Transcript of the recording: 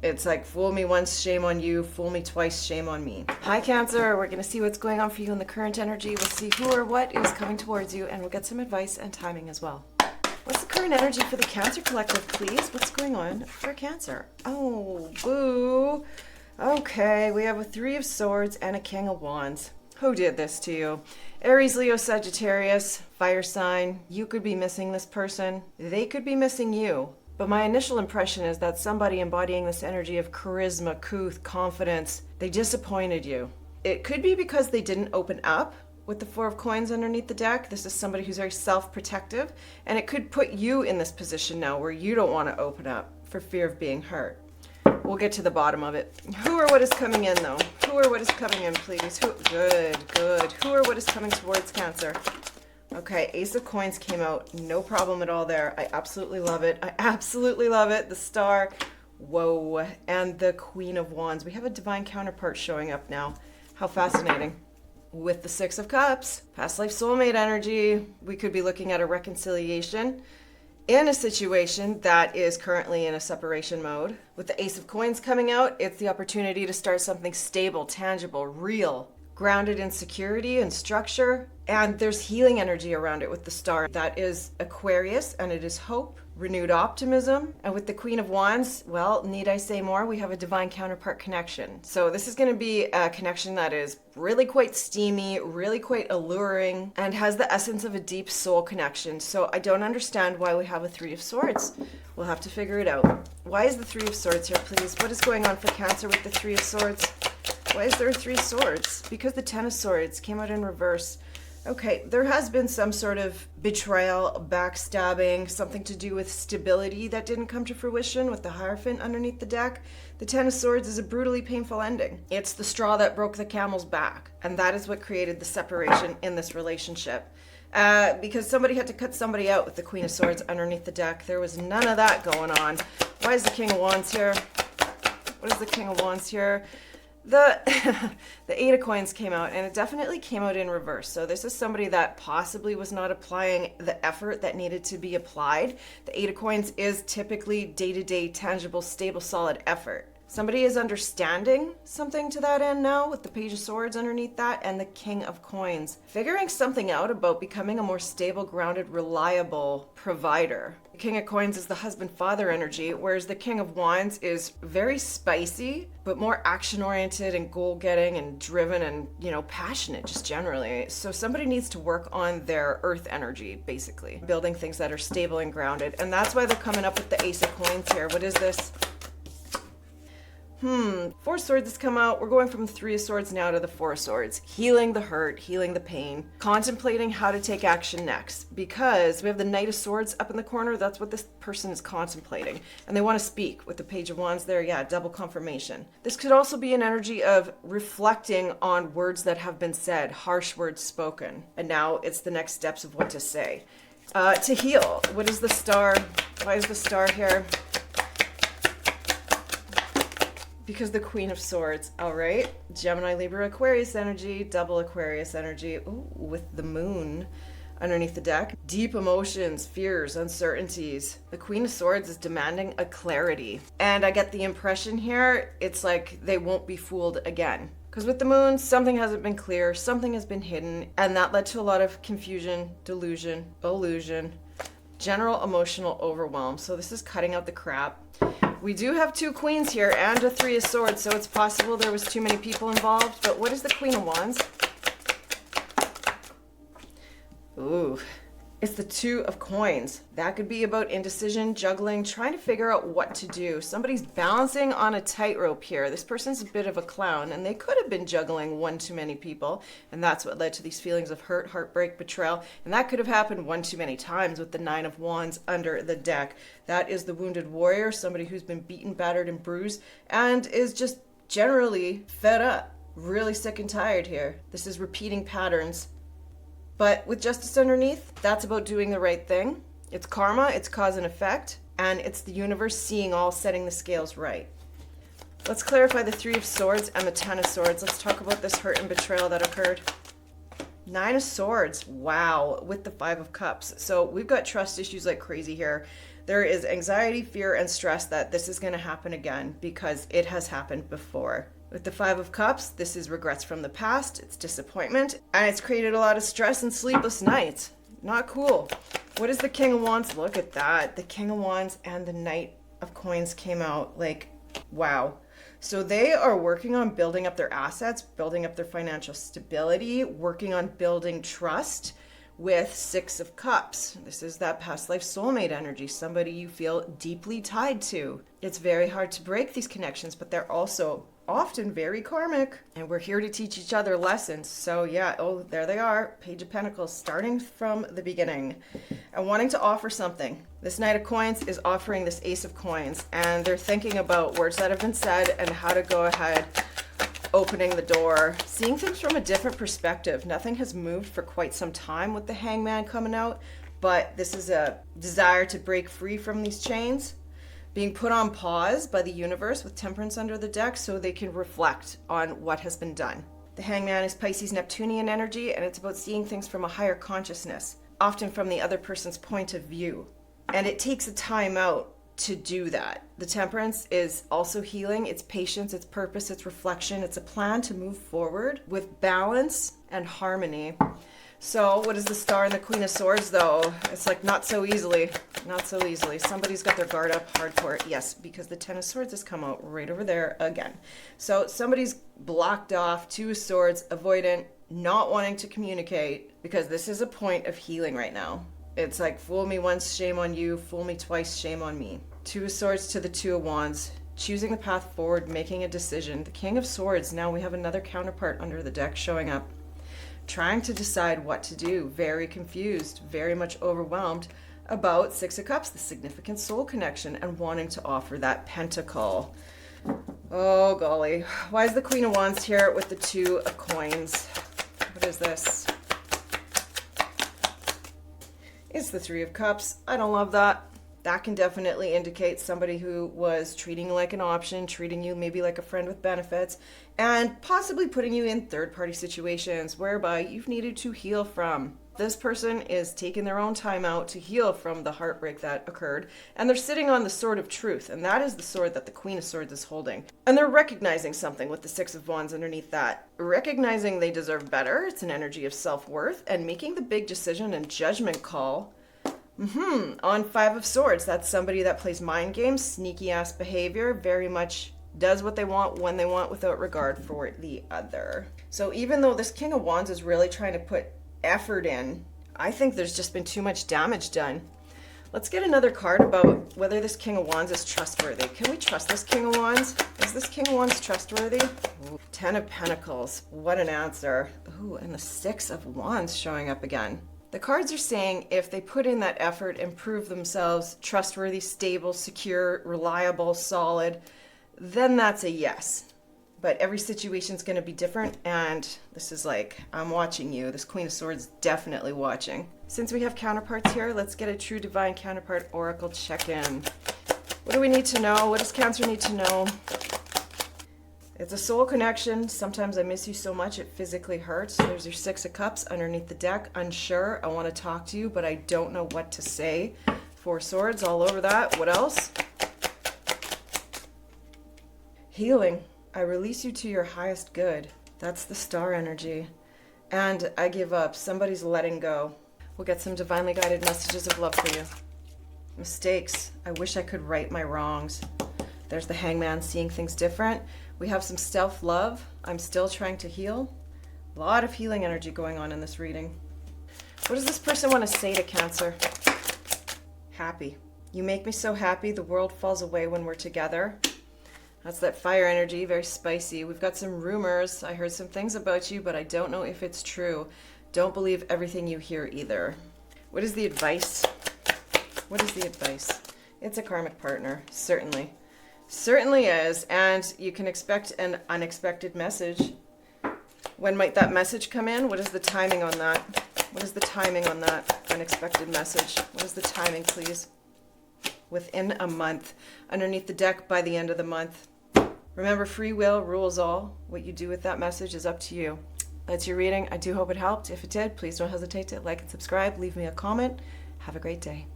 It's like, fool me once, shame on you. Fool me twice, shame on me. Hi, Cancer. We're going to see what's going on for you in the current energy. We'll see who or what is coming towards you, and we'll get some advice and timing as well. What's the current energy for the Cancer Collective, please? What's going on for Cancer? Oh, boo. Okay, we have a Three of Swords and a King of Wands. Who did this to you? Aries, Leo, Sagittarius, fire sign. You could be missing this person. They could be missing you. But my initial impression is that somebody embodying this energy of charisma, couth, confidence, they disappointed you. It could be because they didn't open up with the Four of Coins underneath the deck. This is somebody who's very self-protective, and it could put you in this position now where you don't want to open up for fear of being hurt. We'll get to the bottom of it. Who or what is coming in, though? Who or what is coming in, please? Good. Who or what is coming towards Cancer? Okay, Ace of Coins came out. No problem at all there. I absolutely love it. The Star. Whoa. And the Queen of Wands. We have a divine counterpart showing up now. How fascinating. With the Six of Cups, past life soulmate energy, we could be looking at a reconciliation in a situation that is currently in a separation mode. With the Ace of Coins coming out, it's the opportunity to start something stable, tangible, real, grounded in security and structure. And there's healing energy around it with the Star. That is Aquarius, and it is hope, renewed optimism. And with the Queen of Wands, well, need I say more? We have a divine counterpart connection. So this is going to be a connection that is really quite steamy, really quite alluring, and has the essence of a deep soul connection. So I don't understand why we have a Three of Swords. We'll have to figure it out. Why is the Three of Swords here, please? What is going on for Cancer with the Three of Swords? Why is there a Three of Swords? Because the Ten of Swords came out in reverse. Okay, there has been some sort of betrayal, backstabbing, something to do with stability that didn't come to fruition with the Hierophant underneath the deck. The Ten of Swords is a brutally painful ending. It's the straw that broke the camel's back, and that is what created the separation in this relationship. Because somebody had to cut somebody out with the Queen of Swords underneath the deck. There was none of that going on. Why is the King of Wands here? What is the King of Wands here? The Eight of Coins came out, and it definitely came out in reverse. So this is somebody that possibly was not applying the effort that needed to be applied. The Eight of Coins is typically day-to-day, tangible, stable, solid effort. Somebody is understanding something to that end now with the Page of Swords underneath that and the King of Coins. Figuring something out about becoming a more stable, grounded, reliable provider. The King of Coins is the husband-father energy, whereas the King of Wands is very spicy, but more action-oriented and goal-getting and driven and, passionate just generally. So somebody needs to work on their earth energy, basically. Building things that are stable and grounded. And that's why they're coming up with the Ace of Coins here. What is this? Four of Swords has come out. We're going from Three of Swords now to the Four of Swords. Healing the hurt, healing the pain, contemplating how to take action next. Because we have the Knight of Swords up in the corner. That's what this person is contemplating. And they want to speak with the Page of Wands there. Yeah, double confirmation. This could also be an energy of reflecting on words that have been said, harsh words spoken. And now it's the next steps of what to say. To heal. What is the Star? Why is the Star here? Because the Queen of Swords, all right. Gemini, Libra, Aquarius energy, double Aquarius energy. Ooh, with the Moon underneath the deck. Deep emotions, fears, uncertainties. The Queen of Swords is demanding a clarity. And I get the impression here, it's like they won't be fooled again. Because with the Moon, something hasn't been clear, something has been hidden, and that led to a lot of confusion, delusion, illusion, general emotional overwhelm. So this is cutting out the crap. We do have two queens here and a Three of Swords, so it's possible there was too many people involved. But what is the Queen of Wands? Ooh, it's the Two of Coins. That could be about indecision, juggling, trying to figure out what to do. Somebody's balancing on a tightrope here. This person's a bit of a clown, and they could have been juggling one too many people, and that's what led to these feelings of hurt, heartbreak, betrayal, and that could have happened one too many times with the Nine of Wands under the deck. That is the wounded warrior, somebody who's been beaten, battered, and bruised, and is just generally fed up, really sick and tired here. This is repeating patterns. But with justice underneath, that's about doing the right thing. It's karma, it's cause and effect, and it's the universe seeing all, setting the scales right. Let's clarify the Three of Swords and the Ten of Swords. Let's talk about this hurt and betrayal that occurred. Nine of Swords, wow, with the Five of Cups. So we've got trust issues like crazy here. There is anxiety, fear, and stress that this is going to happen again because it has happened before. With the Five of Cups, this is regrets from the past, it's disappointment, and it's created a lot of stress and sleepless nights. Not cool. What is the King of Wands? Look at that. The King of Wands and the Knight of Coins came out. Like, wow. So they are working on building up their assets, building up their financial stability, working on building trust with Six of Cups. This is that past life soulmate energy, somebody you feel deeply tied to. It's very hard to break these connections, but they're also often very karmic, and we're here to teach each other lessons. So yeah, oh, there they are, Page of Pentacles, starting from the beginning and wanting to offer something. This Knight of Coins is offering this Ace of Coins, and they're thinking about words that have been said and how to go ahead opening the door, seeing things from a different perspective. Nothing has moved for quite some time with the Hangman coming out, but this is a desire to break free from these chains, being put on pause by the universe with Temperance under the deck so they can reflect on what has been done. The Hangman is Pisces Neptunian energy, and it's about seeing things from a higher consciousness, often from the other person's point of view. And it takes a time out to do that. The Temperance is also healing. It's patience, it's purpose, it's reflection. It's a plan to move forward with balance and harmony. So what is the Star and the Queen of Swords, though? It's like not so easily. Not so easily. Somebody's got their guard up hardcore. Yes, because the Ten of Swords has come out right over there again. So somebody's blocked off, Two of Swords, avoidant, not wanting to communicate, because this is a point of healing right now. It's like, fool me once, shame on you. Fool me twice, shame on me. Two of Swords to the Two of Wands. Choosing the path forward, making a decision. The King of Swords, now we have another counterpart under the deck showing up. Trying to decide what to do. Very confused, very much overwhelmed about Six of Cups, the significant soul connection, and wanting to offer that pentacle. Oh, golly. Why is the Queen of Wands here with the Two of Coins? What is this? It's the Three of Cups. I don't love that. That can definitely indicate somebody who was treating you like an option, treating you maybe like a friend with benefits, and possibly putting you in third-party situations whereby you've needed to heal from. This person is taking their own time out to heal from the heartbreak that occurred, and they're sitting on the Sword of Truth, and that is the sword that the Queen of Swords is holding. And they're recognizing something with the Six of Wands underneath that. Recognizing they deserve better, it's an energy of self-worth, and making the big decision and judgment call on Five of Swords. That's somebody that plays mind games, sneaky ass behavior, very much does what they want when they want without regard for the other. So even though this King of Wands is really trying to put effort in, I think there's just been too much damage done. Let's get another card about whether this King of Wands is trustworthy. Can we trust this King of Wands? Is this King of Wands trustworthy? Ooh, Ten of Pentacles. What an answer. Ooh, and the Six of Wands showing up again. The cards are saying if they put in that effort and prove themselves trustworthy, stable, secure, reliable, solid, then that's a yes. But every situation's going to be different, and this is like, I'm watching you. This Queen of Swords definitely watching. Since we have counterparts here, let's get a true divine counterpart oracle check-in. What do we need to know? What does Cancer need to know? It's a soul connection. Sometimes I miss you so much it physically hurts. There's your Six of Cups underneath the deck. Unsure. I want to talk to you, but I don't know what to say. Four Swords all over that. What else? Healing. I release you to your highest good. That's the Star energy. And I give up. Somebody's letting go. We'll get some divinely guided messages of love for you. Mistakes. I wish I could right my wrongs. There's the Hangman, seeing things different. We have some self-love. I'm still trying to heal. A lot of healing energy going on in this reading. What does this person want to say to Cancer? Happy. You make me so happy. The world falls away when we're together. That's that fire energy, very spicy. We've got some rumors. I heard some things about you, but I don't know if it's true. Don't believe everything you hear either. What is the advice? What is the advice? It's a karmic partner, certainly. Certainly is, and you can expect an unexpected message. When might that message come in? What is the timing on that? What is the timing on that unexpected message? What is the timing, please? Within a month. Underneath the deck by the end of the month. Remember, free will rules all. What you do with that message is up to you. That's your reading. I do hope it helped. If it did, please don't hesitate to like and subscribe. Leave me a comment. Have a great day.